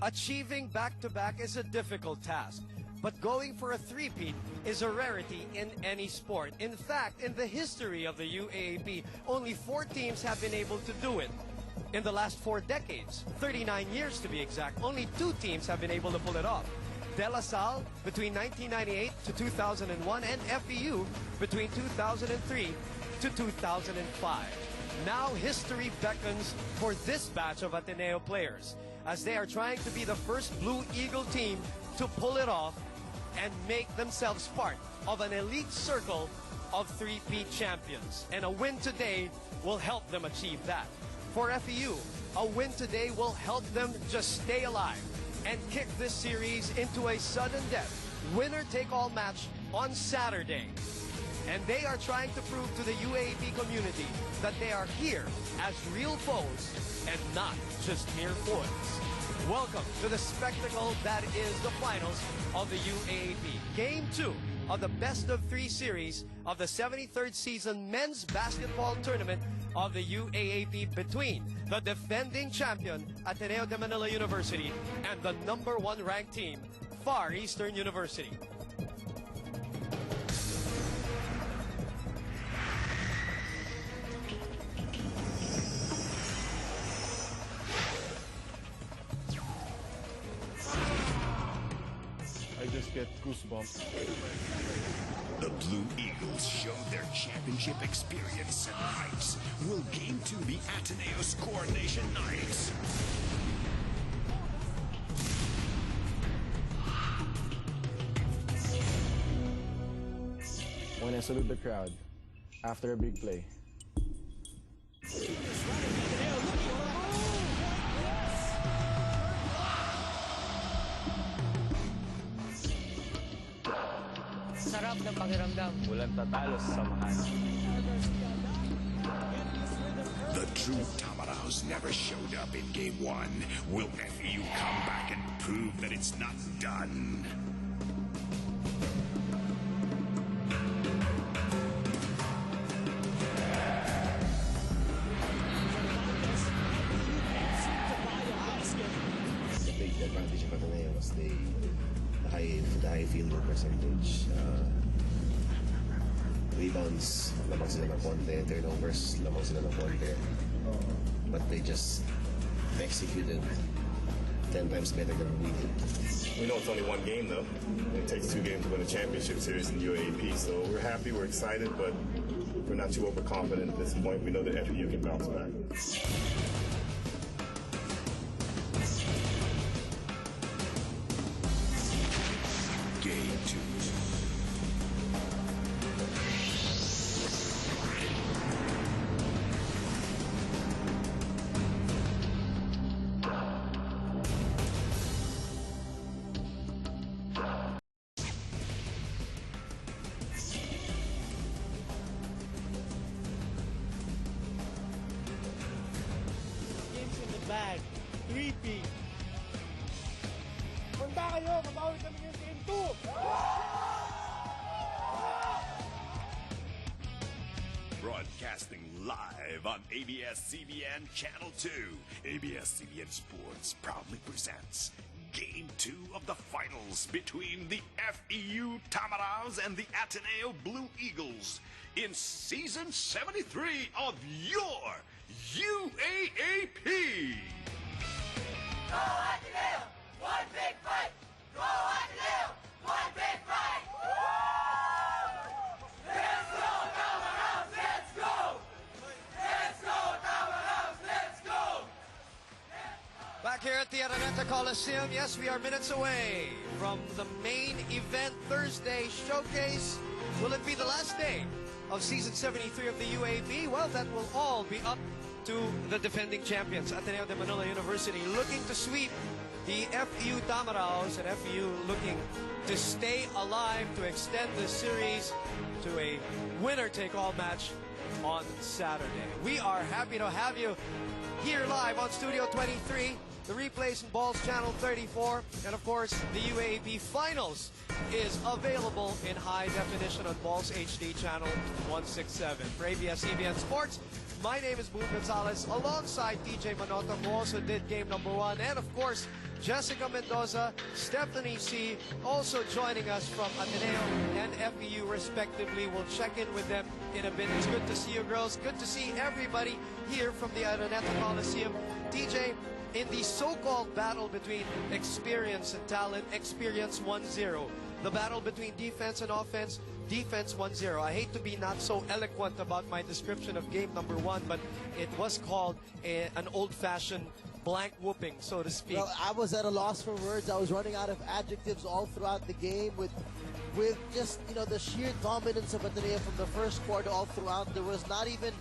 Achieving back-to-back is a difficult task, but going for a three-peat is a rarity in any sport. In fact, in the history of the UAAP, only 4 teams have been able to do it. In the last 4 decades, 39 years to be exact, only 2 teams have been able to pull it off. De La Salle between 1998 to 2001 and FEU between 2003 to 2005. Now history beckons for this batch of Ateneo players as they are trying to be the first Blue Eagle team to pull it off and make themselves part of an elite circle of three-peat champions. And a win today will help them achieve that. For FEU, a win today will help them just stay alive and kick this series into a sudden death, winner-take-all match on Saturday. And they are trying to prove to the UAAP community that they are here as real foes and not just mere foils. Welcome to the spectacle that is the finals of the UAAP. Game 2 of the best-of-3 series of the 73rd season men's basketball tournament of the UAAP between the defending champion, Ateneo de Manila University, and the #1 ranked team, Far Eastern University. I just get goosebumps. The Blue Eagles showed their championship experience and heights. Will Game 2 be Ateneo's coronation night? When I salute the crowd after a big play. Sarap ng pakiramdam. Walang tatalo sa samahan. The true Tamaraos never showed up in Game 1. Will FEU come back and prove that it's not done? The big advantage of Ateneo was the high field percentage. Rebounds, lamang sila ng konti. Turnovers, lamang sila ng konti. But they just executed 10 times better than we did. We know it's only one game, though. It takes 2 games to win a championship series in the UAAP. So we're happy, we're excited, but we're not too overconfident at this point. We know that FEU can bounce back. Game 2. Games in the bag. 3-peat. Punta kayo! Mabawi kami ng Game 2! Broadcasting live on ABS-CBN Channel 2. ABS-CBN Sports proudly presents Game 2 of the finals between the FEU Tamaraos and the Ateneo Blue Eagles in Season 73 of your UAAP. Go Ateneo! One big fight! Go Ateneo! One big fight! Let's go, Tamaraos! Let's go! Let's go, Tamaraos! Let's go! Back here at the Araneta Coliseum, yes, we are minutes away from the main event Thursday showcase. Will it be the last day of Season 73 of the UAAP? Well, that will all be up to the defending champions, Ateneo de Manila University, looking to sweep the FEU Tamaraos, and FEU looking to stay alive to extend the series to a winner-take-all match on Saturday. We are happy to have you here live on Studio 23 The replays in Balls Channel 34. And of course, the UAAP Finals is available in high definition on Balls HD Channel 167. For ABS-CBN Sports, my name is Boone Gonzalez, alongside DJ Manoto, who also did game number 1. And of course, Jessica Mendoza, Stephanie C, also joining us from Ateneo and FEU respectively. We'll check in with them in a bit. It's good to see you girls. Good to see everybody here from the Ateneo Coliseum. DJ, in the so-called battle between experience and talent, experience 1-0. The battle between defense and offense, defense 1-0. I hate to be not so eloquent about my description of game number 1, but it was called an old-fashioned blank whooping, so to speak. Well, I was at a loss for words. I was running out of adjectives all throughout the game with just, you know, the sheer dominance of Ateneo from the first quarter all throughout. There was not even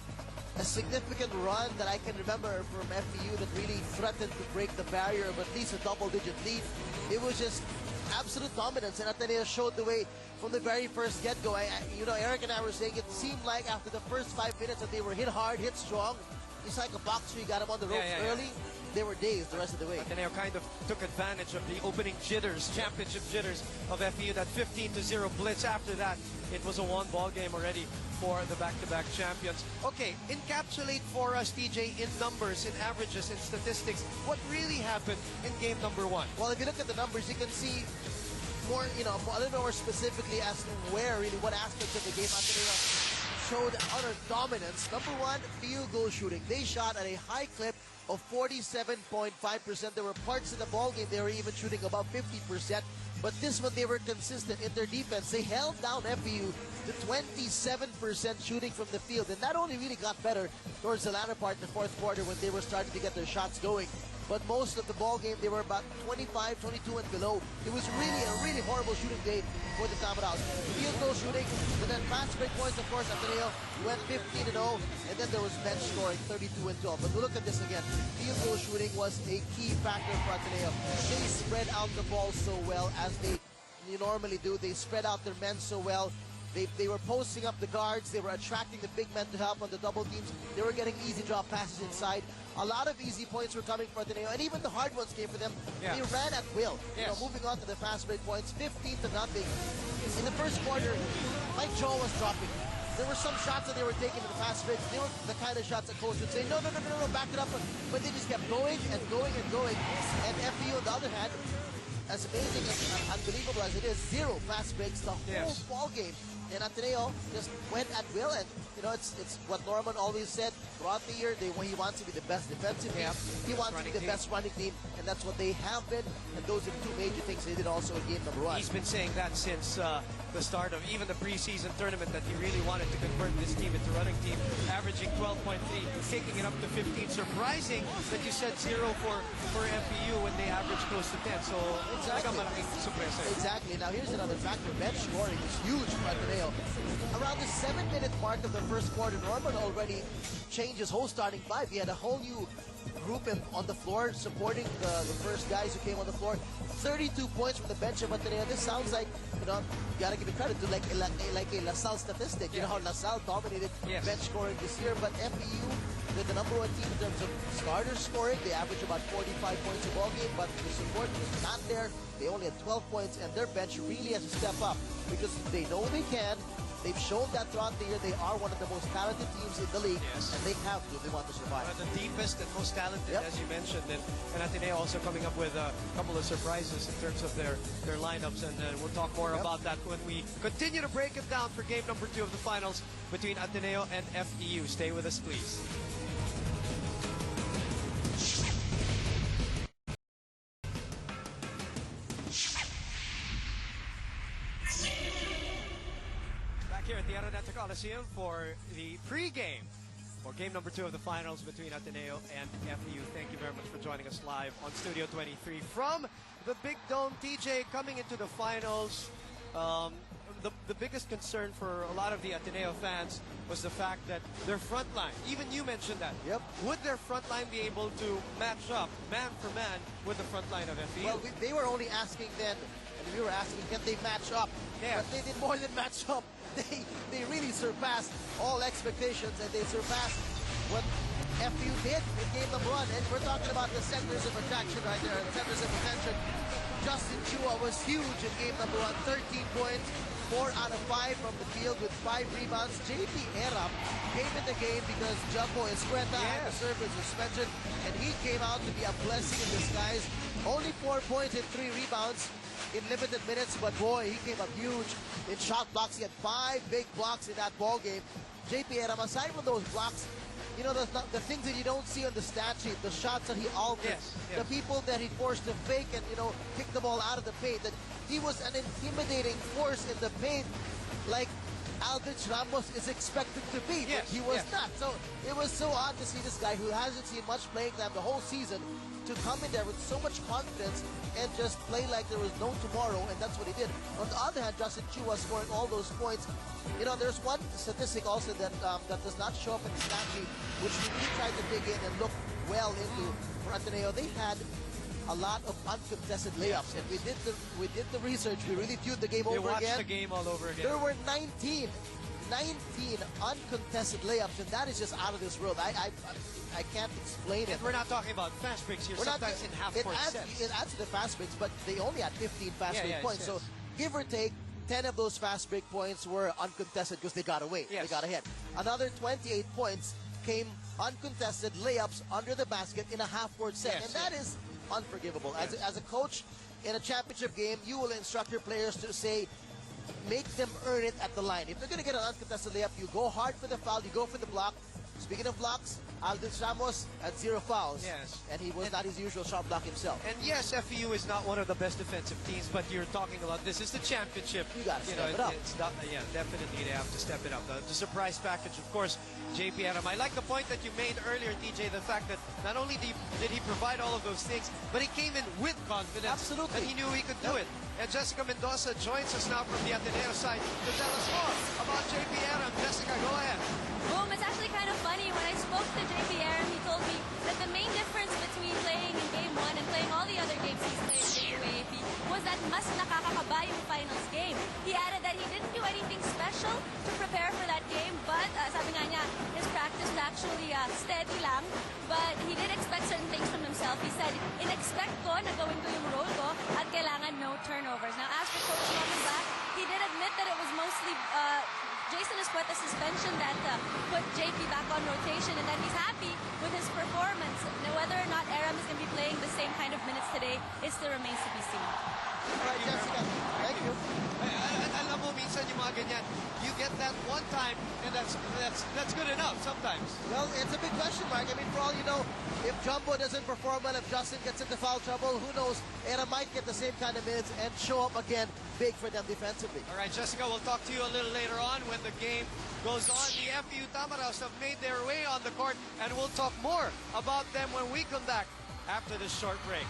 a significant run that I can remember from FEU that really threatened to break the barrier of at least a double-digit lead. It was just absolute dominance, and Ateneo showed the way from the very first get-go. You know, Eric and I were saying it seemed like after the first 5 minutes that they were hit hard, hit strong. It's like a boxer, you got them on the ropes early. They were dazed the rest of the way. Ateneo kind of took advantage of the opening jitters, championship jitters of FEU, that 15-0 blitz. After that, it was a one-ball game already for the back-to-back champions. Okay, encapsulate for us, TJ, in numbers, in averages, in statistics, what really happened in game number 1? Well, if you look at the numbers, you can see more, you know, a little more specifically as to where, really, what aspects of the game Ateneo showed utter dominance. Number 1, field goal shooting. They shot at a high clip of 47.5%. There were parts in the ball game they were even shooting above 50%, but this one they were consistent in their defense. They held down FEU to 27% shooting from the field, and that only really got better towards the latter part in the fourth quarter when they were starting to get their shots going. But most of the ball game, they were about 25, 22 and below. It was really a really horrible shooting day for the Tamaraos. Field goal shooting, and then fast break points, of course, Ateneo went 15-0, and then there was bench scoring, 32-12. But look at this again. Field goal shooting was a key factor for Ateneo. They spread out the ball so well, as they normally do. They spread out their men so well. They were posting up the guards. They were attracting the big men to help on the double teams. They were getting easy drop passes inside. A lot of easy points were coming for Ateneo, and even the hard ones came for them. Yeah. They ran at will. Yes. You know, moving on to the fast break points, 15-0. In the first quarter, Mike Joe was dropping. There were some shots that they were taking in the fast breaks. They were the kind of shots that coach would say, no, back it up. But they just kept going and going and going. And FEU, on the other hand, as amazing, as unbelievable as it is, 0 fast breaks the whole ball game. And Ateneo just went at will, and you know, it's what Norman always said throughout the year. He wants to be the best defensive team. He wants to be the best running team, and that's what they have been. And those are 2 major things they did also in game number 1. He's been saying that since the start of even the preseason tournament, that he really wanted to convert this team into running team, averaging 12.3, taking it up to 15. Surprising that you said 0 for FEU when they averaged close to 10. So Exactly. Now here's another factor. Bench scoring is huge for Ateneo. Around the 7-minute mark of the first quarter, Norman already changed his whole starting 5. He had a whole new group on the floor supporting the first guys who came on the floor. 32 points from the bench of Ateneo. This sounds like, you know, you gotta give it credit to like a LaSalle statistic. You know how LaSalle dominated bench scoring this year, but FEU, they're the number 1 team in terms of starters scoring. They average about 45 points a ball game, but the support was not there. They only had 12 points, and their bench really has to step up because they know they can. They've shown that throughout the year they are one of the most talented teams in the league, and they have to if they want to survive. One of the deepest and most talented, as you mentioned, and Ateneo also coming up with a couple of surprises in terms of their lineups, and we'll talk more about that when we continue to break it down for game number 2 of the finals between Ateneo and FEU. Stay with us, please. Here at the Ateneo Coliseum for the pregame for game number 2 of the finals between Ateneo and FEU. Thank you very much for joining us live on Studio 23 from the Big Dome. TJ, coming into the finals, the biggest concern for a lot of the Ateneo fans was the fact that their front line, even you mentioned that. Would their front line be able to match up man for man with the front line of FEU? Well, they were only asking then, and we were asking, can they match up? But they did more than match up. They really surpassed all expectations, and they surpassed what FEU did in game number 1. And we're talking about the centers of attraction right there, centers of attention. Justin Chua was huge in game number 1, 13 points, 4 out of 5 from the field with 5 rebounds. JP Eram came in the game because Jaco Escueta had to serve his suspension, and he came out to be a blessing in disguise. Only 4 points and 3 rebounds in limited minutes, but boy, he came up huge in shot blocks. He had 5 big blocks in that ball game. JP Eram, aside from those blocks, you know, the things that you don't see on the stat sheet, the shots that he altered, the people that he forced to fake and, you know, kick the ball out of the paint, that he was an intimidating force in the paint like Aldrich Ramos is expected to be, but he was not. So it was so odd to see this guy who hasn't seen much playing time the whole season to come in there with so much confidence and just play like there was no tomorrow, and that's what he did. On the other hand, Justin Chua scoring all those points. You know, there's one statistic also that that does not show up in the stat sheet, which we really tried to dig in and look well into for Ateneo. They had a lot of uncontested layups, and we did the research. We really viewed the game over again. Watched the game all over again. There were 19 uncontested layups, and that is just out of this world. I can't explain it. We're not talking about fast breaks here. Sometimes in half-court sets. It adds to the fast breaks, but they only had 15 fast break points. So give or take, 10 of those fast break points were uncontested because they got away. They got ahead. Another 28 points came uncontested layups under the basket in a half-court set, and that is unforgivable. As a coach in a championship game, you will instruct your players to say, make them earn it at the line. If they're going to get an uncontested layup, you go hard for the foul, you go for the block. Speaking of blocks, Aldrich Ramos had 0 fouls. And he was not his usual shot block himself. And yes, FEU is not one of the best defensive teams, but you're talking about this is the championship. You got to step it up. It's not, definitely they have to step it up. The surprise package, of course, JP Eram. I like the point that you made earlier, TJ, the fact that not only did he provide all of those things, but he came in with confidence. Absolutely. And he knew he could do it. And Jessica Mendoza joins us now from the Ateneo side to tell us more about JP Eram. Jessica, go ahead. Boom, it's actually kind of funny. When I spoke to JP Eram, he told me that the main difference between playing in Game 1 and playing all the other games he's played in the UAAP was that mas nakakakaba yung finals game. He added that he didn't do anything special to prepare for that game, but sabi nga niya, his practice was actually steady lang, but he did expect certain things from himself. He said, in-expect ko na gawin ko yung role ko at kailangan no turnovers. Now, as for Coach Lomba, he did admit that it was mostly Jason Escueta's suspension that put JP back on rotation, and that he's happy with his performance. Now, whether or not Eram is going to be playing the same kind of minutes today, it still remains to be seen. All right, Jessica. Thank you. Alam mo, minsan yung mga ganyan, you get that one time, and that's good enough sometimes. Well, it's a big question mark. I mean, for all you know, if Jumbo doesn't perform well, if Justin gets into foul trouble, who knows? Eram might get the same kind of minutes and show up again big for them defensively. All right, Jessica, we'll talk to you a little later on when the game goes on. The FEU Tamaraws have made their way on the court, and we'll talk more about them when we come back after this short break.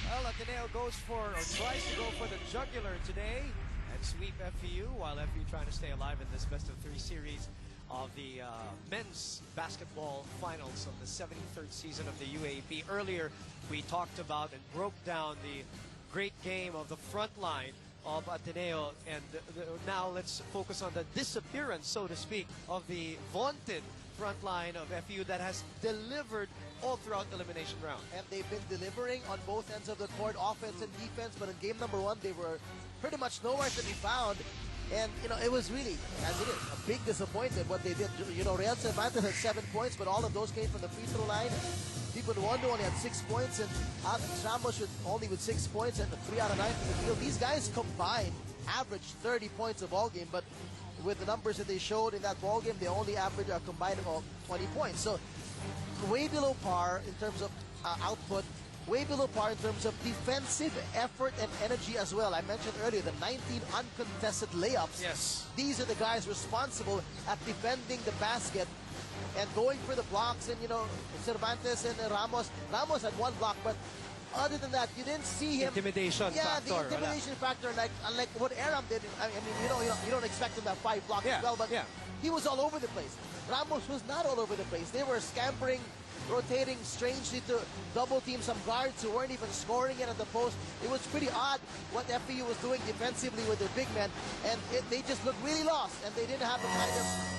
Well, Ateneo goes for, or tries to go for the jugular today and sweep FEU, while FEU trying to stay alive in this best-of-3 series of the men's basketball finals of the 73rd season of the UAAP. Earlier, we talked about and broke down the great game of the front line of Ateneo, and now let's focus on the disappearance, so to speak, of the vaunted front line of FEU that has delivered all throughout the elimination round. And they've been delivering on both ends of the court, offense and defense, but in game number 1, they were pretty much nowhere to be found. And, you know, it was really, as it is, a big disappointment what they did. You know, Real Cervantes had 7 points, but all of those came from the free throw line. Tipo Nuondo only had 6 points, and Aldrich Ramos only with 6 points and 3 out of 9 from the field. These guys combined averaged 30 points a ball game, but with the numbers that they showed in that ball game, they only averaged a combined of 20 points. So way below par in terms of output, way below par in terms of defensive effort and energy as well. I mentioned earlier the 19 uncontested layups. Yes. These are the guys responsible at defending the basket and going for the blocks. And, you know, Cervantes and Ramos had 1 block, but other than that, you didn't see him. Intimidation factor. The intimidation factor, like what Eram did. I mean, you don't expect him to have 5 blocks as well, but he was all over the place. Ramos was not all over the place. They were scampering, rotating strangely to double team some guards who weren't even scoring it at the post. It was pretty odd what FEU was doing defensively with their big men, and they just looked really lost, and they didn't have the kind of